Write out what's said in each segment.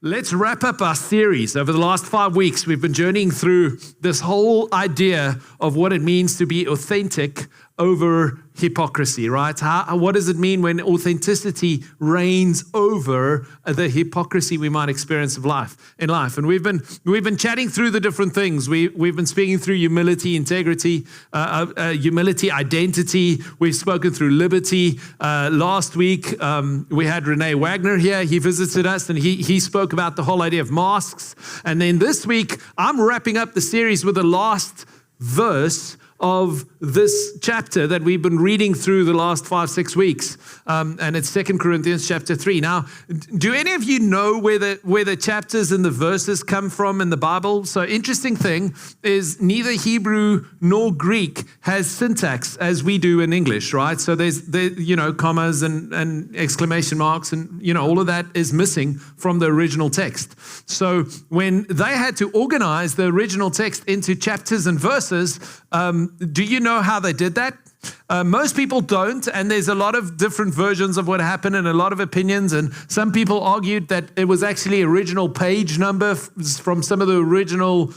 Let's wrap up our series. Over the last 5 weeks, we've been journeying through this whole idea of what it means to be authentic over hypocrisy, right? What does it mean when authenticity reigns over the hypocrisy we might experience in life? And we've been chatting through the different things. We've been speaking through humility, integrity, identity. We've spoken through liberty. Last week, we had Renee Wagner here. He visited us and he spoke about the whole idea of masks. And then this week, I'm wrapping up the series with the last verse of this chapter that we've been reading through the last 5-6 weeks. And it's 2 Corinthians chapter 3. Now, do any of you know where the chapters and the verses come from in the Bible? So interesting thing is neither Hebrew nor Greek has syntax as we do in English, right? So there's commas and exclamation marks and, all of that is missing from the original text. So when they had to organize the original text into chapters and verses, do you know how they did that? Most people don't, and there's a lot of different versions of what happened and a lot of opinions, and some people argued that it was actually original page number from some of the original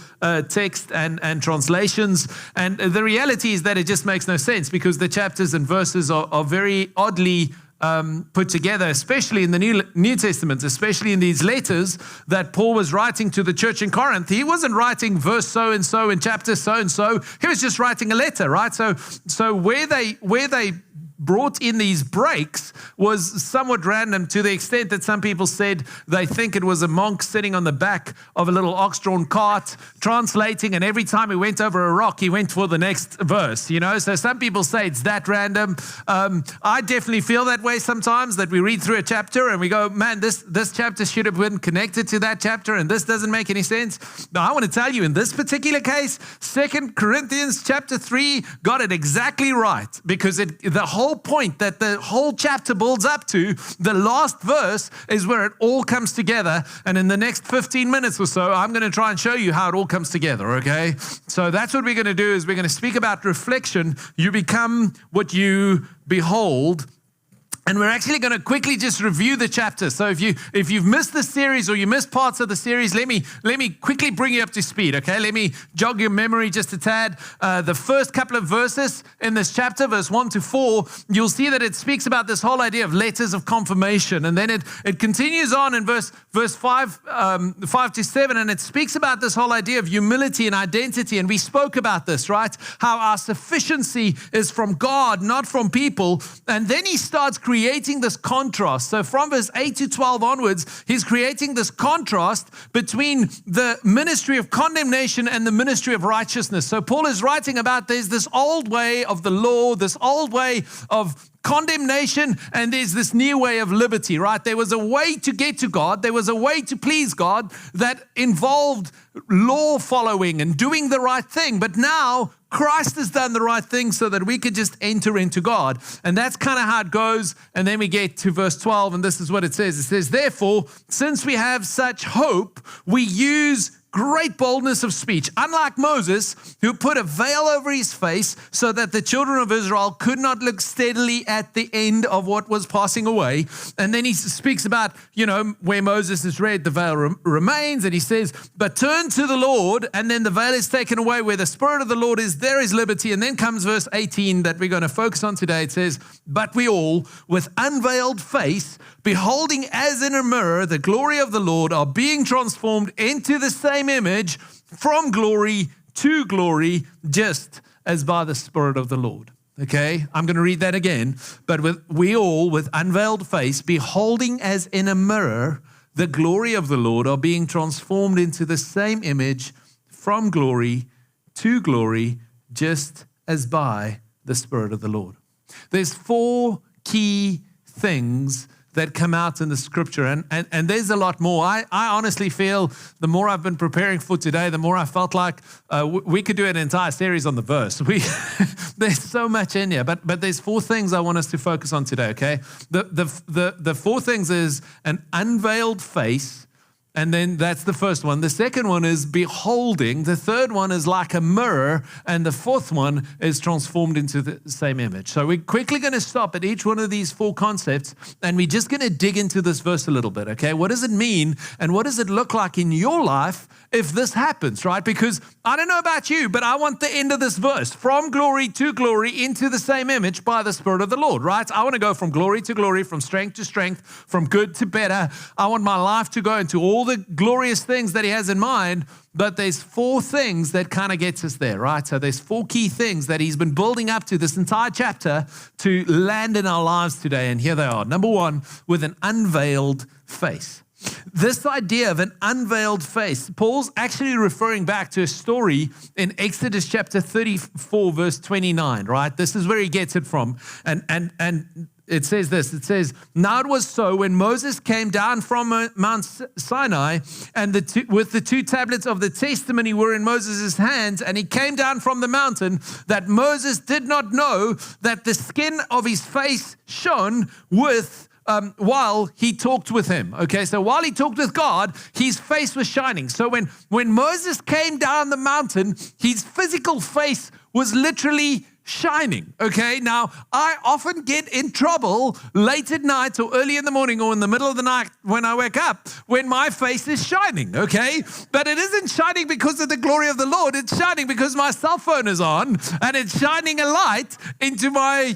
text and translations, and the reality is that it just makes no sense because the chapters and verses are very oddly put together, especially in the New Testament, especially in these letters that Paul was writing to the church in Corinth. He wasn't writing verse so-and-so in chapter so-and-so. He was just writing a letter, right? So where they brought in these breaks was somewhat random to the extent that some people said they think it was a monk sitting on the back of a little ox-drawn cart translating, and every time he went over a rock, he went for the next verse, So some people say it's that random. I definitely feel that way sometimes, that we read through a chapter and we go, man, this chapter should have been connected to that chapter and this doesn't make any sense. Now, I want to tell you, in this particular case, 2 Corinthians chapter 3 got it exactly right, because the whole point that the whole chapter builds up to, the last verse, is where it all comes together. And in the next 15 minutes or so, I'm going to try and show you how it all comes together, okay? So that's what we're going to do, is we're going to speak about reflection. You become what you behold. And we're actually going to quickly just review the chapter. So if you've missed the series or you missed parts of the series, let me quickly bring you up to speed, okay? Let me jog your memory just a tad. The first couple of verses in this chapter, verse 1 to 4, you'll see that it speaks about this whole idea of letters of confirmation. And then it continues on in verse 5 to 7, and it speaks about this whole idea of humility and identity. And we spoke about this, right? How our sufficiency is from God, not from people. And then he starts creating this contrast. So from verse 8 to 12 onwards, he's creating this contrast between the ministry of condemnation and the ministry of righteousness. So Paul is writing about there's this old way of the law, this old way of condemnation, and there's this new way of liberty, right? There was a way to get to God. There was a way to please God that involved law following and doing the right thing. But now Christ has done the right thing so that we could just enter into God. And that's kind of how it goes. And then we get to verse 12, and this is what it says. It says, therefore, since we have such hope, we use great boldness of speech, unlike Moses, who put a veil over his face so that the children of Israel could not look steadily at the end of what was passing away. And then he speaks about, where Moses is read, the veil remains. And he says, but turn to the Lord, and then the veil is taken away. Where the Spirit of the Lord is, there is liberty. And then comes verse 18 that we're going to focus on today. It says, but we all, with unveiled face, beholding as in a mirror the glory of the Lord, are being transformed into the same image from glory to glory, just as by the Spirit of the Lord. Okay, I'm going to read that again. But we all, with unveiled face, beholding as in a mirror the glory of the Lord, are being transformed into the same image from glory to glory, just as by the Spirit of the Lord. There's 4 key things that come out in the scripture. And there's a lot more. I honestly feel the more I've been preparing for today, the more I felt like we could do an entire series on the verse. There's so much in here, but there's 4 things I want us to focus on today, okay? The 4 things is an unveiled face, And then that's the first one. The second one is beholding. The third one is like a mirror. And the fourth one is transformed into the same image. So we're quickly going to stop at each one of these four concepts. And we're just going to dig into this verse a little bit, okay? What does it mean? And what does it look like in your life if this happens, right? Because I don't know about you, but I want the end of this verse. From glory to glory into the same image by the Spirit of the Lord, right? I want to go from glory to glory, from strength to strength, from good to better. I want my life to go into all the glorious things that He has in mind, but there's four things that kind of gets us there, right? So there's four key things that He's been building up to this entire chapter to land in our lives today, and here they are. Number one, with an unveiled face. This idea of an unveiled face, Paul's actually referring back to a story in Exodus chapter 34, verse 29, right? This is where he gets it from. And it says this, it says, now it was so when Moses came down from Mount Sinai and with the two tablets of the testimony were in Moses' hands, and he came down from the mountain, that Moses did not know that the skin of his face shone while he talked with him. Okay, so while he talked with God, his face was shining. So when Moses came down the mountain, his physical face was literally shining. Okay, now I often get in trouble late at night or early in the morning or in the middle of the night when I wake up when my face is shining. Okay, but it isn't shining because of the glory of the Lord. It's shining because my cell phone is on and it's shining a light into my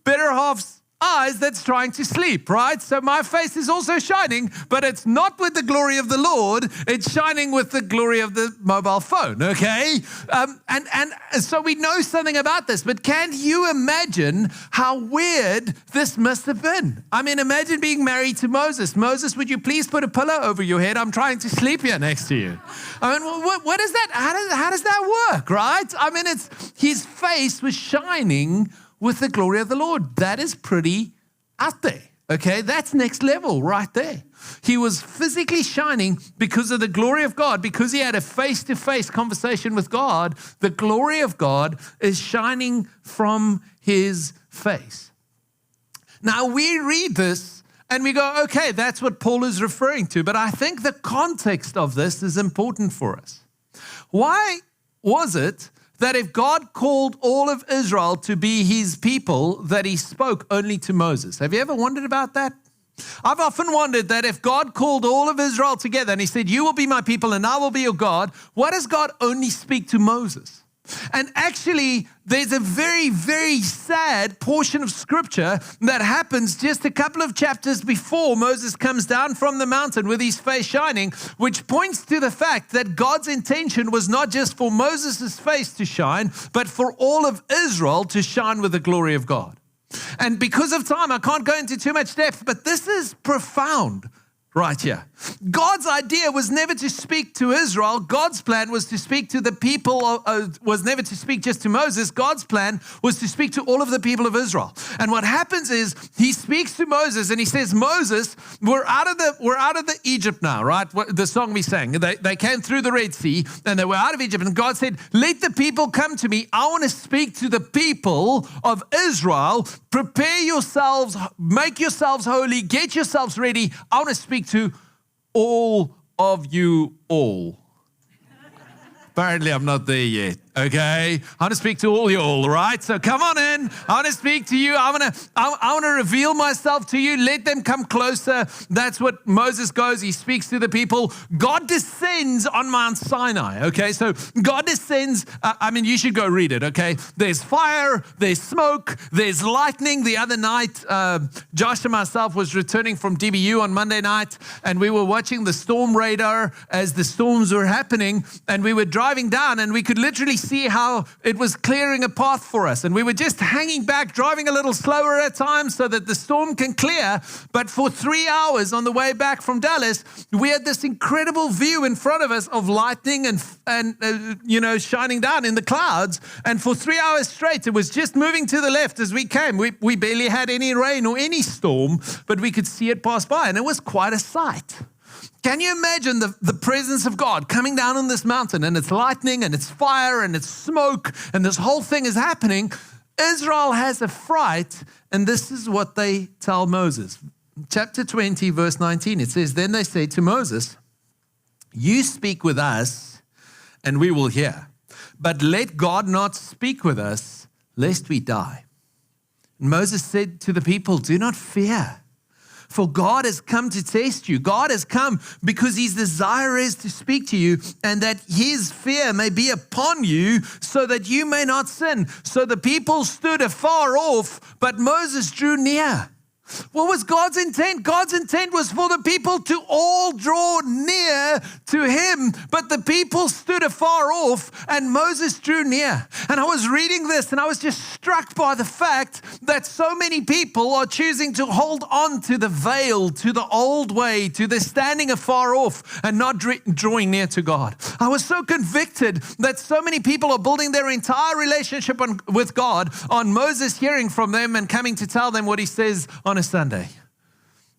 better half's eyes that's trying to sleep, right? So my face is also shining, but it's not with the glory of the Lord. It's shining with the glory of the mobile phone, okay? And so we know something about this, but can you imagine how weird this must have been? I mean, imagine being married to Moses. Moses, would you please put a pillow over your head? I'm trying to sleep here next to you. I mean, what is that? How does that work, right? I mean, his face was shining with the glory of the Lord. That is pretty out there, okay? That's next level right there. He was physically shining because of the glory of God, because he had a face-to-face conversation with God. The glory of God is shining from his face. Now, we read this and we go, okay, that's what Paul is referring to, but I think the context of this is important for us. Why was it that if God called all of Israel to be his people, that he spoke only to Moses? Have you ever wondered about that? I've often wondered that if God called all of Israel together and he said, you will be my people and I will be your God, why does God only speak to Moses? And actually, there's a very, very sad portion of scripture that happens just a couple of chapters before Moses comes down from the mountain with his face shining, which points to the fact that God's intention was not just for Moses' face to shine, but for all of Israel to shine with the glory of God. And because of time, I can't go into too much depth, but this is profound right here. God's idea was never to speak to Israel. God's plan was to speak to the people, was never to speak just to Moses. God's plan was to speak to all of the people of Israel. And what happens is he speaks to Moses and he says, Moses, we're out of the Egypt now, right? The song we sang, they came through the Red Sea and they were out of Egypt. And God said, let the people come to me. I want to speak to the people of Israel. Prepare yourselves, make yourselves holy, get yourselves ready. I want to speak to all of you all. Apparently, I'm not there yet, okay? I want to speak to all you all, right? So come on in. I want to speak to you. I want to reveal myself to you. Let them come closer. That's what Moses goes. He speaks to the people. God descends on Mount Sinai, okay? So God descends. You should go read it, okay? There's fire. There's smoke. There's lightning. The other night, Josh and myself was returning from DBU on Monday night, and we were watching the storm radar as the storms were happening, and we were driving down and we could literally see how it was clearing a path for us. And we were just hanging back, driving a little slower at times so that the storm can clear. But for 3 hours on the way back from Dallas, we had this incredible view in front of us of lightning and shining down in the clouds. And for 3 hours straight, it was just moving to the left as we came. We barely had any rain or any storm, but we could see it pass by. And it was quite a sight. Can you imagine the presence of God coming down on this mountain, and it's lightning and it's fire and it's smoke and this whole thing is happening? Israel has a fright, and this is what they tell Moses. Chapter 20, verse 19, it says, then they say to Moses, You speak with us, and we will hear. But let God not speak with us, lest we die. And Moses said to the people, do not fear, for God has come to test you. God has come because his desire is to speak to you, and that his fear may be upon you, so that you may not sin. So the people stood afar off, but Moses drew near. What was God's intent? God's intent was for the people to all draw near to him, but the people stood afar off and Moses drew near. And I was reading this and I was just struck by the fact that so many people are choosing to hold on to the veil, to the old way, to the standing afar off and not drawing near to God. I was so convicted that so many people are building their entire relationship with God on Moses hearing from them and coming to tell them what he says on a Sunday.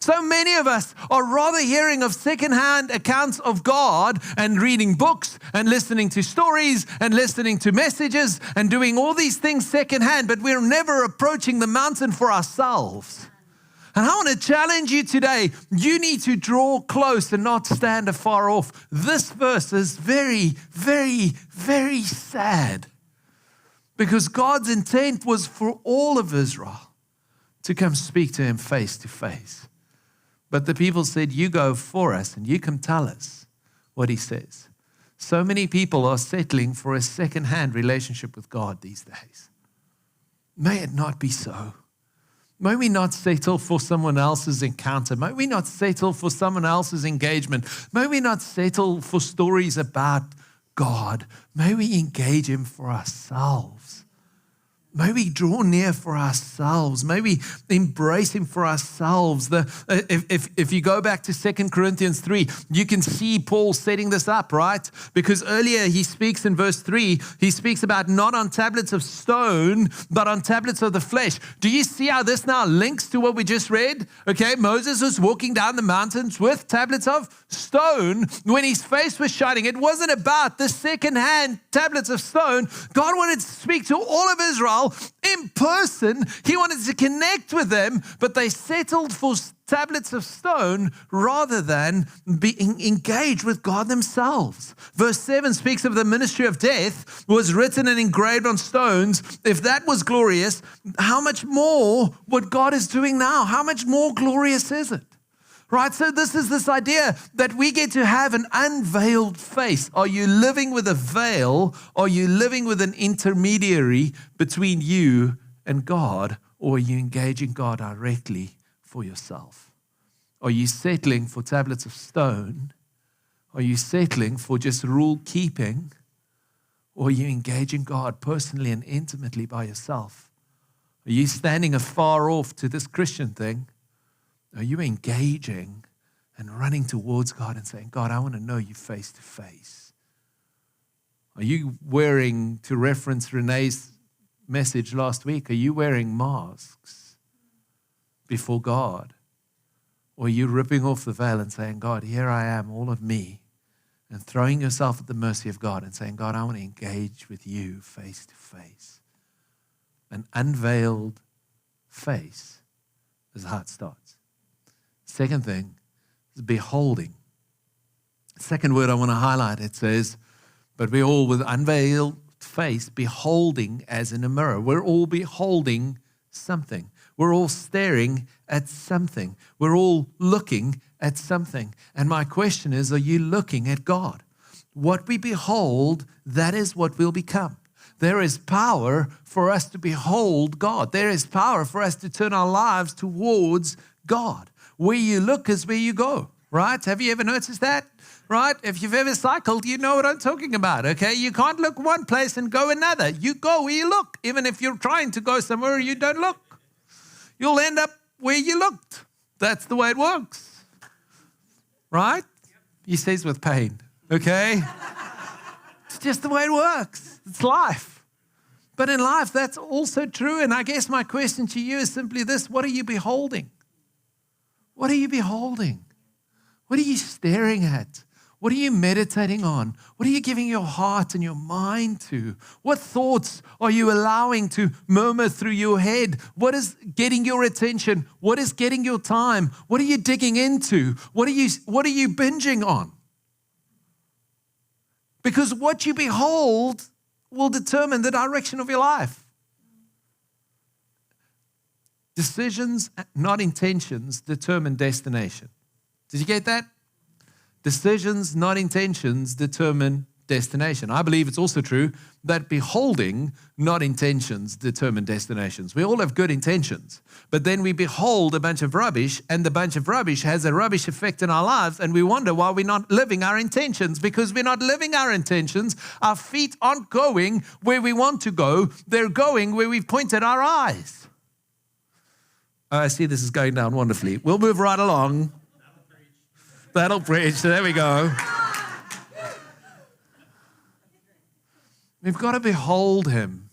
So many of us are rather hearing of secondhand accounts of God and reading books and listening to stories and listening to messages and doing all these things secondhand, but we're never approaching the mountain for ourselves. And I want to challenge you today. You need to draw close and not stand afar off. This verse is very, very, very sad, because God's intent was for all of Israel to come speak to him face to face. But the people said, you go for us and you come tell us what he says. So many people are settling for a second-hand relationship with God these days. May it not be so. May we not settle for someone else's encounter. May we not settle for someone else's engagement. May we not settle for stories about God. May we engage him for ourselves. May we draw near for ourselves. May we embrace him for ourselves. If you go back to 2 Corinthians 3, you can see Paul setting this up, right? Because earlier he speaks in verse 3, he speaks about not on tablets of stone, but on tablets of the flesh. Do you see how this now links to what we just read? Okay, Moses was walking down the mountains with tablets of stone when his face was shining. It wasn't about the second-hand tablets of stone. God wanted to speak to all of Israel in person. He wanted to connect with them, but they settled for tablets of stone rather than being engaged with God themselves. Verse 7 speaks of the ministry of death was written and engraved on stones. If that was glorious, how much more what God is doing now? How much more glorious is it? Right, so this is this idea that we get to have an unveiled face. Are you living with a veil? Are you living with an intermediary between you and God? Or are you engaging God directly for yourself? Are you settling for tablets of stone? Are you settling for just rule keeping? Or are you engaging God personally and intimately by yourself? Are you standing afar off to this Christian thing? Are you engaging and running towards God and saying, God, I want to know you face to face? Are you wearing, to reference Renee's message last week, are you wearing masks before God? Or are you ripping off the veil and saying, God, here I am, all of me, and throwing yourself at the mercy of God and saying, God, I want to engage with you face to face? An unveiled face is how it starts. Second thing is beholding. Second word I want to highlight, it says, but we're all with unveiled face, beholding as in a mirror. We're all beholding something. We're all staring at something. We're all looking at something. And my question is, are you looking at God? What we behold, that is what we'll become. There is power for us to behold God. There is power for us to turn our lives towards God. Where you look is where you go, right? Have you ever noticed that? Right? If you've ever cycled, you know what I'm talking about, okay? You can't look one place and go another. You go where you look. Even if you're trying to go somewhere you don't look, you'll end up where you looked. That's the way it works, right? He says with pain, okay? It's just the way it works. It's life. But in life, that's also true. And I guess my question to you is simply this: what are you beholding? What are you beholding? What are you staring at? What are you meditating on? What are you giving your heart and your mind to? What thoughts are you allowing to murmur through your head? What is getting your attention? What is getting your time? What are you digging into? What are you binging on? Because what you behold will determine the direction of your life. Decisions, not intentions, determine destination. Did you get that? Decisions, not intentions, determine destination. I believe it's also true that beholding, not intentions, determine destinations. We all have good intentions, but then we behold a bunch of rubbish, and the bunch of rubbish has a rubbish effect in our lives, and we wonder why we're not living our intentions. Because we're not living our intentions, our feet aren't going where we want to go. They're going where we've pointed our eyes. Oh, I see this is going down wonderfully. We'll move right along. That'll preach. There we go. We've got to behold him.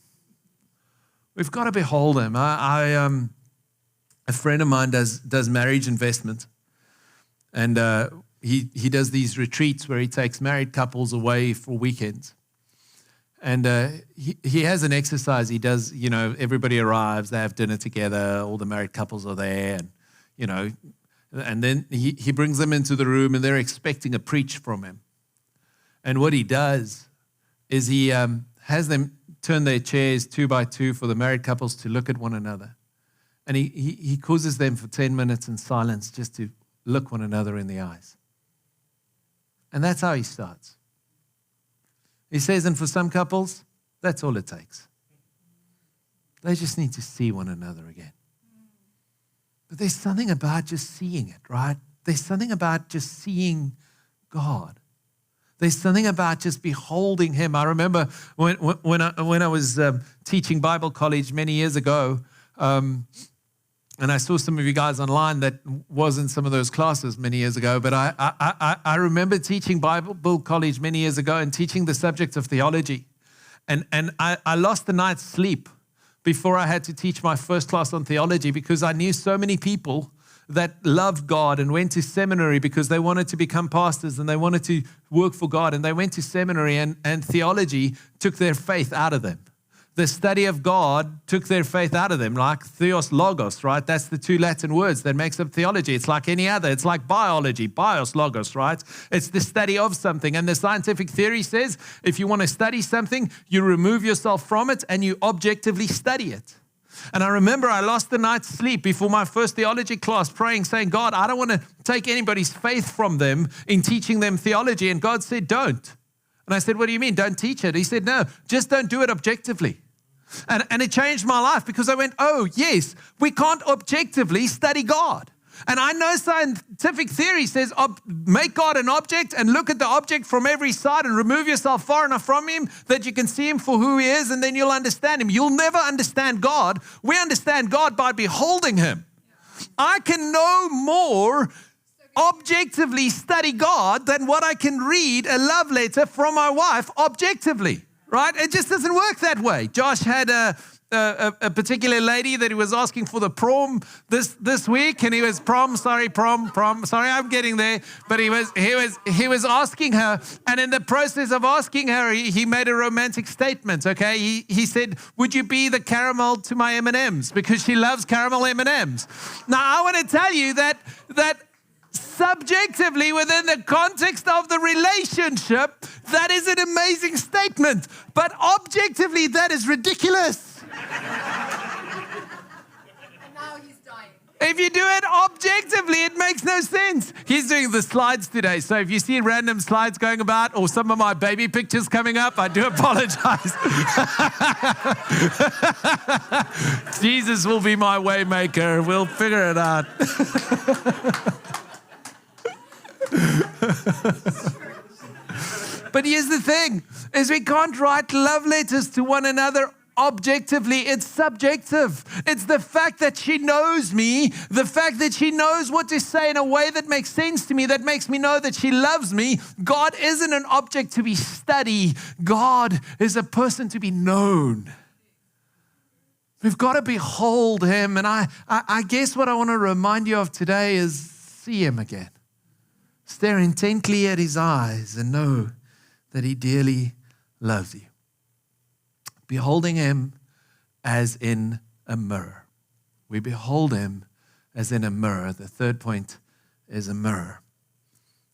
We've got to behold him. A friend of mine does marriage investment, and he does these retreats where he takes married couples away for weekends. And he has an exercise he does. Everybody arrives, they have dinner together, all the married couples are there, and and then he brings them into the room, and they're expecting a preach from him. And what he does is he has them turn their chairs 2 by 2 for the married couples to look at one another. And he causes them for 10 minutes in silence just to look one another in the eyes. And that's how he starts. He says, and for some couples, that's all it takes. They just need to see one another again. But there's something about just seeing it, right? There's something about just seeing God. There's something about just beholding him. I remember when I was teaching Bible college many years ago, and I saw some of you guys online that was in some of those classes many years ago, but I remember teaching Bible college many years ago and teaching the subject of theology. And I lost the night's sleep before I had to teach my first class on theology, because I knew so many people that loved God and went to seminary because they wanted to become pastors and they wanted to work for God, and they went to seminary, and theology took their faith out of them. The study of God took their faith out of them, like theos, logos, right? That's the 2 Latin words that makes up theology. It's like any other. It's like biology, bios, logos, right? It's the study of something. And the scientific theory says if you want to study something, you remove yourself from it and you objectively study it. And I remember I lost the night's sleep before my first theology class praying, saying, God, I don't want to take anybody's faith from them in teaching them theology. And God said, don't. And I said, what do you mean? Don't teach it. He said, no, just don't do it objectively. And it changed my life, because I went, oh, yes, we can't objectively study God. And I know scientific theory says make God an object and look at the object from every side and remove yourself far enough from him that you can see him for who he is, and then you'll understand him. You'll never understand God. We understand God by beholding him. I can no more objectively study God than what I can read a love letter from my wife objectively. Right? It just doesn't work that way. Josh had a particular lady that he was asking for the prom this week, and he was prom. Sorry, I'm getting there. But he was asking her, and in the process of asking her, he made a romantic statement. Okay, he said, "Would you be the caramel to my M&Ms?" Because she loves caramel M&Ms. Now I want to tell you that subjectively, within the context of the relationship, that is an amazing statement. But objectively, that is ridiculous. And now he's dying. If you do it objectively, it makes no sense. He's doing the slides today, so if you see random slides going about or some of my baby pictures coming up, I do apologize. Jesus will be my way maker. We'll figure it out. But here's the thing, is we can't write love letters to one another objectively. It's subjective. It's the fact that she knows me, the fact that she knows what to say in a way that makes sense to me, that makes me know that she loves me. God isn't an object to be studied. God is a person to be known. We've got to behold him. And I guess what I want to remind you of today is see him again. Stare intently at his eyes and know that he dearly loves you. Beholding him as in a mirror. We behold him as in a mirror. The third point is a mirror.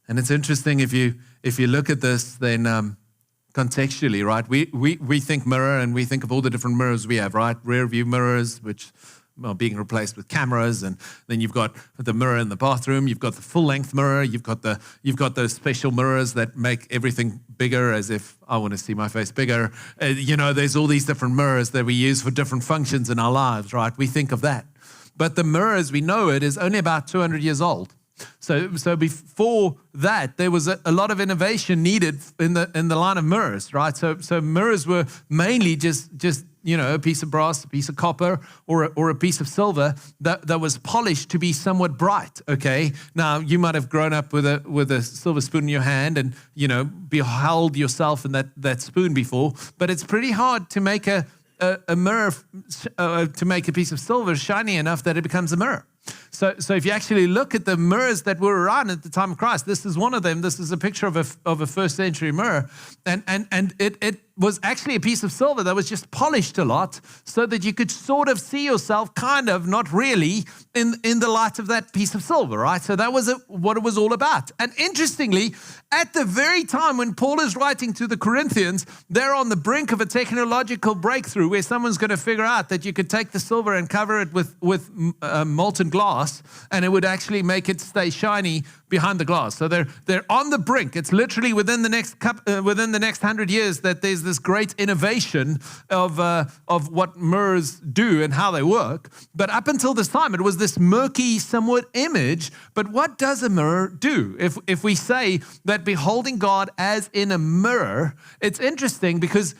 And it's interesting, if you look at this, then contextually, right? We think mirror and we think of all the different mirrors we have, right? Rear view mirrors, which are being replaced with cameras, and then you've got the mirror in the bathroom, you've got the full-length mirror, you've got those special mirrors that make everything bigger, as if I want to see my face bigger. There's all these different mirrors that we use for different functions in our lives, right? We think of that. But the mirror as we know it is only about 200 years old. So before that, there was a lot of innovation needed in the line of mirrors, right? So mirrors were mainly just a piece of brass, a piece of copper, or a piece of silver that was polished to be somewhat bright. Okay, now you might have grown up with a silver spoon in your hand and beheld yourself in that spoon before, but it's pretty hard to make a mirror to make a piece of silver shiny enough that it becomes a mirror. So if you actually look at the mirrors that were around at the time of Christ, this is one of them. This is a picture of a first century mirror, and it was actually a piece of silver that was just polished a lot so that you could sort of see yourself, kind of, not really, in the light of that piece of silver, right? So that was what it was all about. And interestingly, at the very time when Paul is writing to the Corinthians, they're on the brink of a technological breakthrough where someone's going to figure out that you could take the silver and cover it with molten glass, and it would actually make it stay shiny behind the glass. So they're on the brink. It's literally within the next 100 years that there's this great innovation of what mirrors do and how they work. But up until this time, it was this murky, somewhat image. But what does a mirror do? If we say that beholding God as in a mirror, it's interesting because,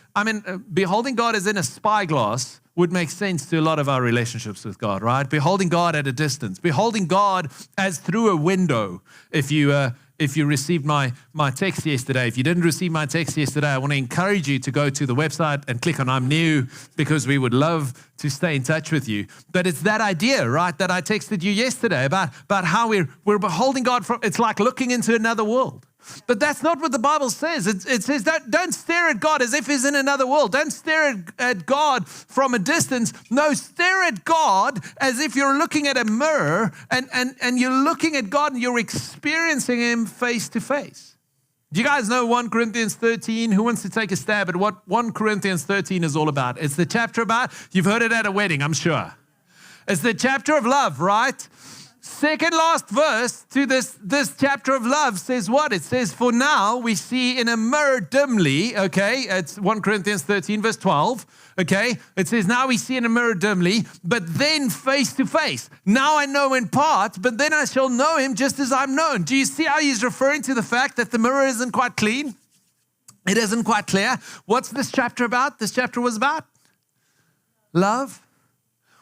beholding God as in a spyglass would make sense to a lot of our relationships with God, right? Beholding God at a distance, beholding God as through a window. If you received my text yesterday, if you didn't receive my text yesterday, I want to encourage you to go to the website and click on I'm New, because we would love to stay in touch with you. But it's that idea, right, that I texted you yesterday about how we're beholding God from, it's like looking into another world. But that's not what the Bible says. It says don't stare at God as if he's in another world. Don't stare at God from a distance. No, stare at God as if you're looking at a mirror and you're looking at God and you're experiencing him face to face. Do you guys know 1 Corinthians 13? Who wants to take a stab at what 1 Corinthians 13 is all about? It's the chapter about, you've heard it at a wedding, I'm sure. It's the chapter of love, right? Second last verse to this chapter of love says what? It says, for now we see in a mirror dimly, okay? It's 1 Corinthians 13 verse 12, okay? It says, now we see in a mirror dimly, but then face to face. Now I know in part, but then I shall know him just as I'm known. Do you see how he's referring to the fact that the mirror isn't quite clean? It isn't quite clear. What's this chapter about? This chapter was about love.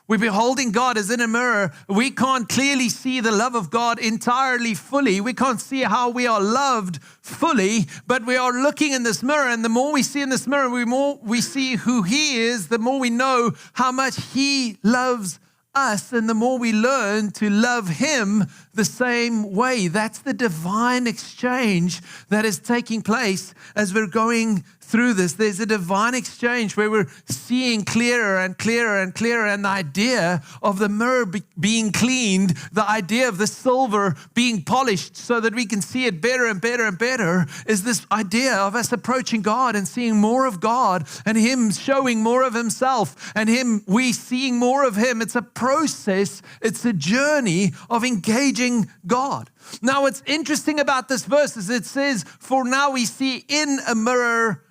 We're beholding God as in a mirror. We can't clearly see the love of God entirely fully. We can't see how we are loved fully, but we are looking in this mirror, and the more we see in this mirror, the more we see who he is, the more we know how much he loves us, and the more we learn to love him the same way. That's the divine exchange that is taking place as we're going through this. There's a divine exchange where we're seeing clearer and clearer and clearer, and the idea of the mirror being cleaned, the idea of the silver being polished so that we can see it better and better and better, is this idea of us approaching God and seeing more of God and him showing more of himself and we seeing more of him. It's a process. It's a journey of engaging God. Now, what's interesting about this verse is it says, for now we see in a mirror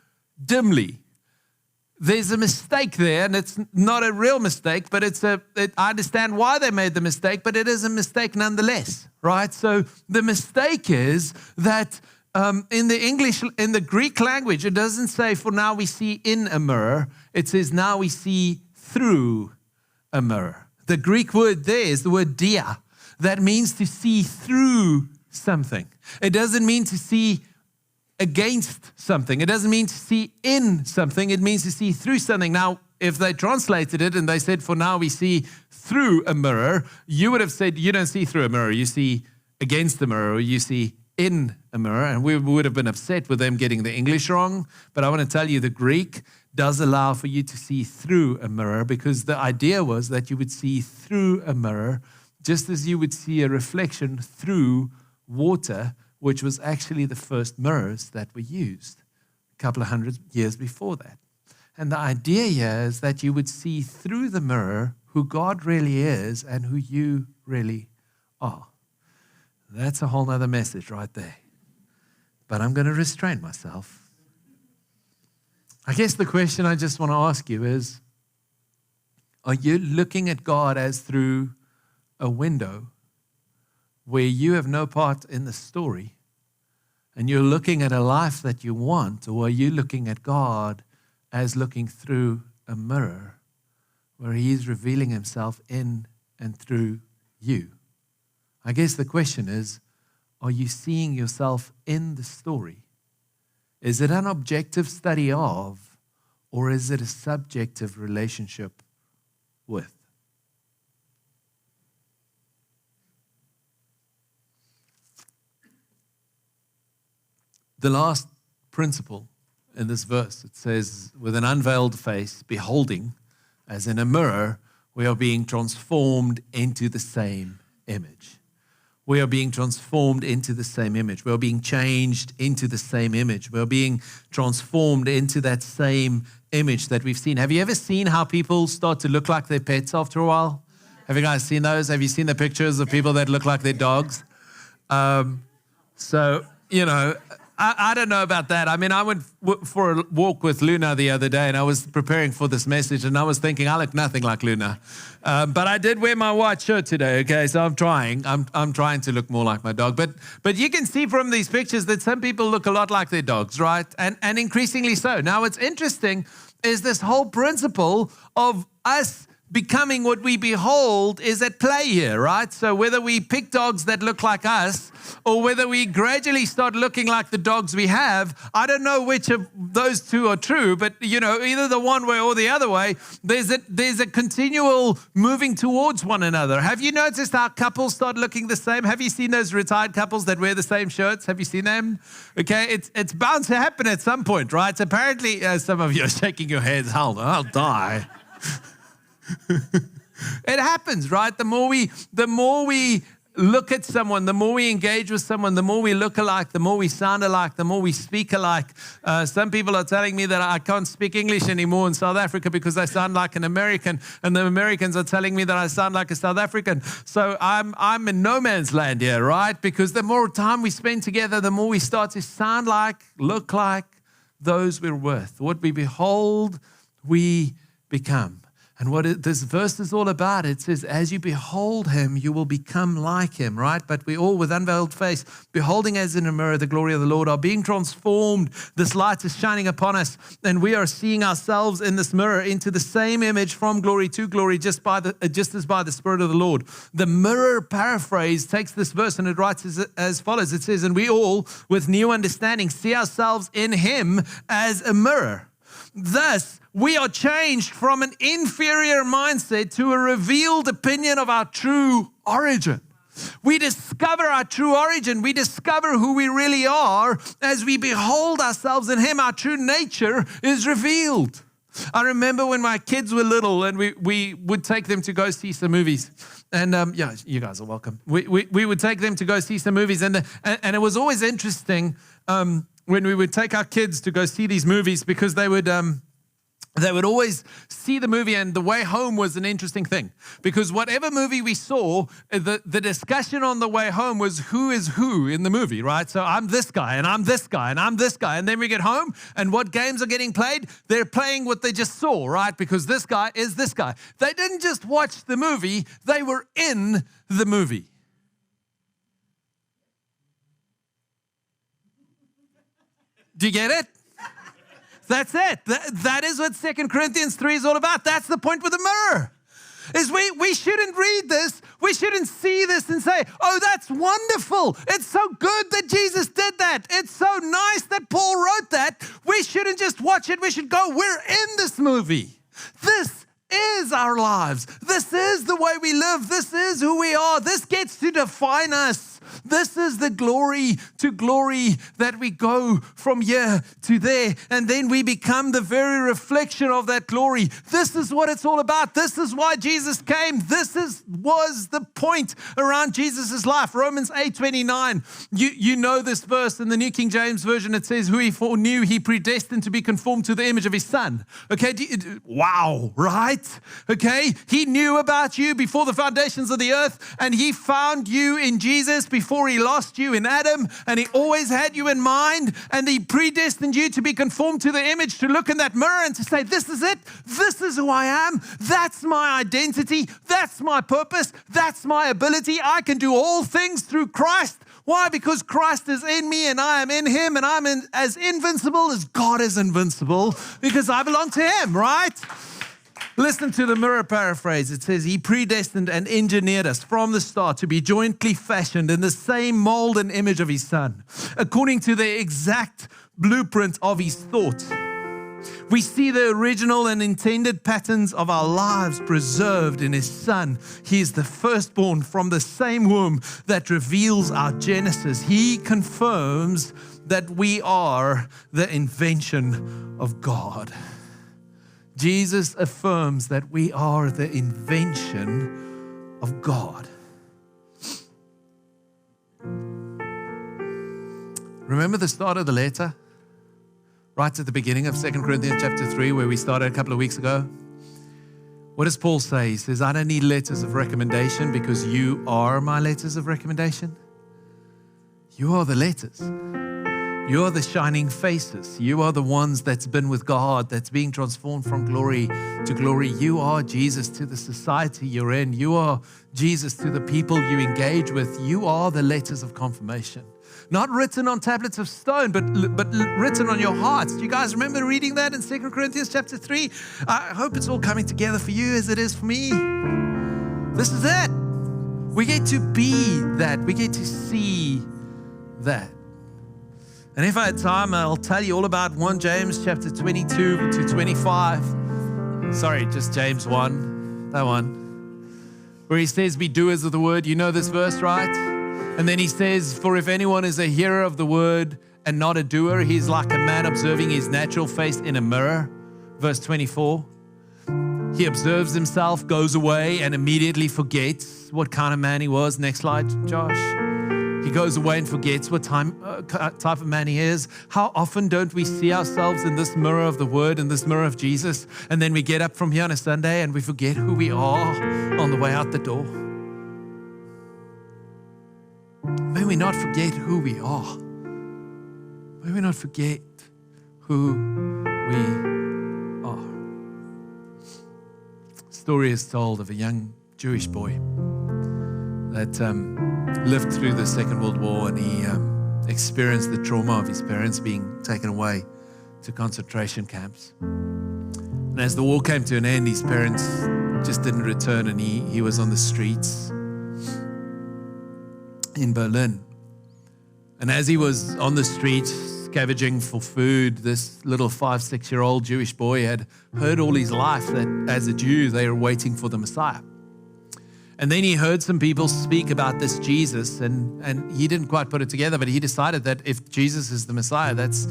dimly. There's a mistake there, and it's not a real mistake, but I understand why they made the mistake, but it is a mistake nonetheless, right? So the mistake is that in the Greek language, it doesn't say, for now we see in a mirror. It says, now we see through a mirror. The Greek word there is the word dia. That means to see through something. It doesn't mean to see against something. It doesn't mean to see in something. It means to see through something. Now, if they translated it and they said, for now we see through a mirror, you would have said, you don't see through a mirror. You see against the mirror, or you see in a mirror. And we would have been upset with them getting the English wrong. But I want to tell you, the Greek does allow for you to see through a mirror, because the idea was that you would see through a mirror just as you would see a reflection through water, which was actually the first mirrors that were used. couple of hundred years before that. And the idea here is that you would see through the mirror who God really is and who you really are. That's a whole nother message right there. But I'm going to restrain myself. I guess the question I just want to ask you is, are you looking at God as through a window where you have no part in the story and you're looking at a life that you want, or are you looking at God as looking through a mirror where He's revealing Himself in and through you? I guess the question is, are you seeing yourself in the story? Is it an objective study of, or is it a subjective relationship with? The last principle in this verse, it says, with an unveiled face, beholding, as in a mirror, we are being transformed into the same image. We are being transformed into the same image. We are being changed into the same image. We are being transformed into that same image that we've seen. Have you ever seen how people start to look like their pets after a while? Have you guys seen those? Have you seen the pictures of people that look like their dogs? I don't know about that. I mean, I went for a walk with Luna the other day, and I was preparing for this message, and I was thinking, I look nothing like Luna. But I did wear my white shirt today, okay? So I'm trying. I'm trying to look more like my dog. But you can see from these pictures that some people look a lot like their dogs, right? And increasingly so. Now, what's interesting is this whole principle of us becoming what we behold is at play here, right? So whether we pick dogs that look like us or whether we gradually start looking like the dogs we have, I don't know which of those two are true, but either the one way or the other way, there's a continual moving towards one another. Have you noticed how couples start looking the same? Have you seen those retired couples that wear the same shirts? Have you seen them? Okay, it's bound to happen at some point, right? So apparently, some of you are shaking your heads, I'll die. It happens, right? The more we look at someone, the more we engage with someone, the more we look alike, the more we sound alike, the more we speak alike. Some people are telling me that I can't speak English anymore in South Africa because I sound like an American, and the Americans are telling me that I sound like a South African. So I'm in no man's land here, right? Because the more time we spend together, the more we start to sound like, look like those we're with. What we behold, we become. And what this verse is all about, it says, as you behold Him, you will become like Him, right? But we all, with unveiled face, beholding as in a mirror the glory of the Lord, are being transformed. This light is shining upon us, and we are seeing ourselves in this mirror into the same image from glory to glory, just as by the Spirit of the Lord. The Mirror Paraphrase takes this verse and it writes as follows. It says, and we all, with new understanding, see ourselves in Him as a mirror. Thus, we are changed from an inferior mindset to a revealed opinion of our true origin. We discover our true origin. We discover who we really are as we behold ourselves in Him. Our true nature is revealed. I remember when my kids were little and we would take them to go see some movies. And you guys are welcome. We would take them to go see some movies. And it was always interesting when we would take our kids to go see these movies, because they would always see the movie, and the way home was an interesting thing, because whatever movie we saw, the discussion on the way home was who is who in the movie, right? So I'm this guy, and I'm this guy, and I'm this guy. And then we get home, and what games are getting played? They're playing what they just saw, right? Because this guy is this guy. They didn't just watch the movie, they were in the movie. Do you get it? That's it. That is what 2 Corinthians 3 is all about. That's the point with the mirror. Is we shouldn't read this. We shouldn't see this and say, oh, that's wonderful. It's so good that Jesus did that. It's so nice that Paul wrote that. We shouldn't just watch it. We should go, we're in this movie. This is our lives. This is the way we live. This is who we are. This gets to define us. This is the glory to glory that we go from here to there, and then we become the very reflection of that glory. This is what it's all about. This is why Jesus came. Was the point around Jesus' life. Romans 8:29. You know this verse in the New King James Version. It says, who he foreknew, he predestined to be conformed to the image of his son. Okay, wow, right? Okay, he knew about you before the foundations of the earth, and he found you in Jesus before he lost you in Adam, and he always had you in mind, and he predestined you to be conformed to the image, to look in that mirror and to say, this is it. This is who I am. That's my identity. That's my purpose. That's my ability. I can do all things through Christ. Why? Because Christ is in me and I am in him, and I'm as invincible as God is invincible because I belong to him, right? Listen to the Mirror Paraphrase. It says, he predestined and engineered us from the start to be jointly fashioned in the same mold and image of his son, according to the exact blueprint of his thought. We see the original and intended patterns of our lives preserved in his son. He is the firstborn from the same womb that reveals our genesis. He confirms that we are the invention of God. Jesus affirms that we are the invention of God. Remember the start of the letter? Right at the beginning of 2 Corinthians chapter 3, where we started a couple of weeks ago. What does Paul say? He says, I don't need letters of recommendation because you are my letters of recommendation. You are the letters. You are the shining faces. You are the ones that's been with God, that's being transformed from glory to glory. You are Jesus to the society you're in. You are Jesus to the people you engage with. You are the letters of confirmation. Not written on tablets of stone, but written on your hearts. Do you guys remember reading that in 2 Corinthians chapter 3? I hope it's all coming together for you as it is for me. This is it. We get to be that. We get to see that. And if I had time, I'll tell you all about 1 James chapter 22 to 25. Sorry, just James 1, that one. Where he says, be doers of the word. You know this verse, right? And then he says, for if anyone is a hearer of the word and not a doer, he's like a man observing his natural face in a mirror. Verse 24. He observes himself, goes away, and immediately forgets what kind of man he was. Next slide, Josh. He goes away and forgets what type of man he is. How often don't we see ourselves in this mirror of the word, in this mirror of Jesus, and then we get up from here on a Sunday and we forget who we are on the way out the door? May we not forget who we are. May we not forget who we are. A story is told of a young Jewish boy that lived through the Second World War, and he experienced the trauma of his parents being taken away to concentration camps. And as the war came to an end, his parents just didn't return, and he was on the streets in Berlin. And as he was on the streets scavenging for food, this little 5-6-year-old Jewish boy had heard all his life that as a Jew, they were waiting for the Messiah. And then he heard some people speak about this Jesus, and he didn't quite put it together, but he decided that if Jesus is the Messiah, that's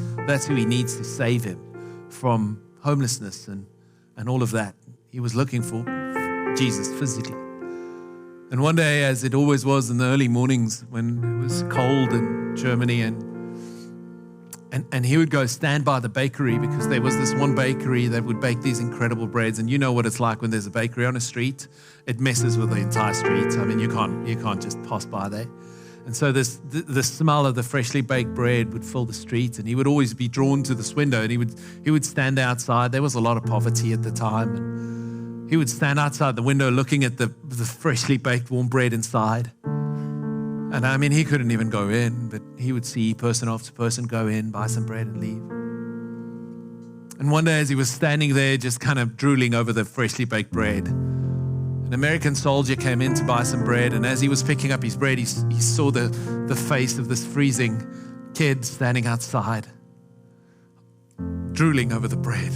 who he needs to save him from homelessness and all of that. He was looking for Jesus physically. And one day, as it always was in the early mornings when it was cold in Germany, and he would go stand by the bakery, because there was this one bakery that would bake these incredible breads. And you know what it's like when there's a bakery on a street. It messes with the entire street. I mean, you can't just pass by there. And so the smell of the freshly baked bread would fill the street, and he would always be drawn to this window, and he would stand outside. There was a lot of poverty at the time, and he would stand outside the window looking at the freshly baked warm bread inside. And I mean, he couldn't even go in, but he would see person after person go in, buy some bread and leave. And one day as he was standing there just kind of drooling over the freshly baked bread, an American soldier came in to buy some bread, and as he was picking up his bread, he saw the face of this freezing kid standing outside, drooling over the bread.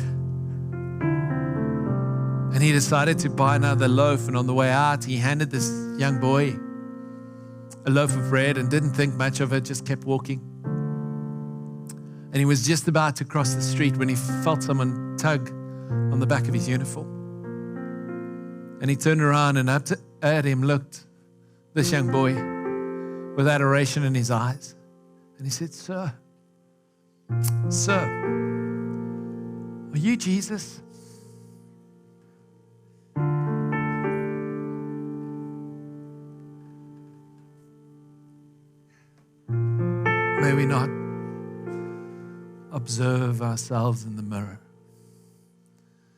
And And he decided to buy another loaf. And on the way out, he handed this young boy a loaf of bread and didn't think much of it, just kept walking. And he was just about to cross the street when he felt someone tug on the back of his uniform. And he turned around and up at him looked this young boy with adoration in his eyes. And he said, Sir, are you Jesus? May we not observe ourselves in the mirror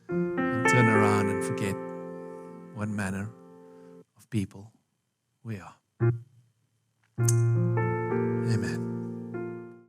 and turn around and forget what manner of people we are.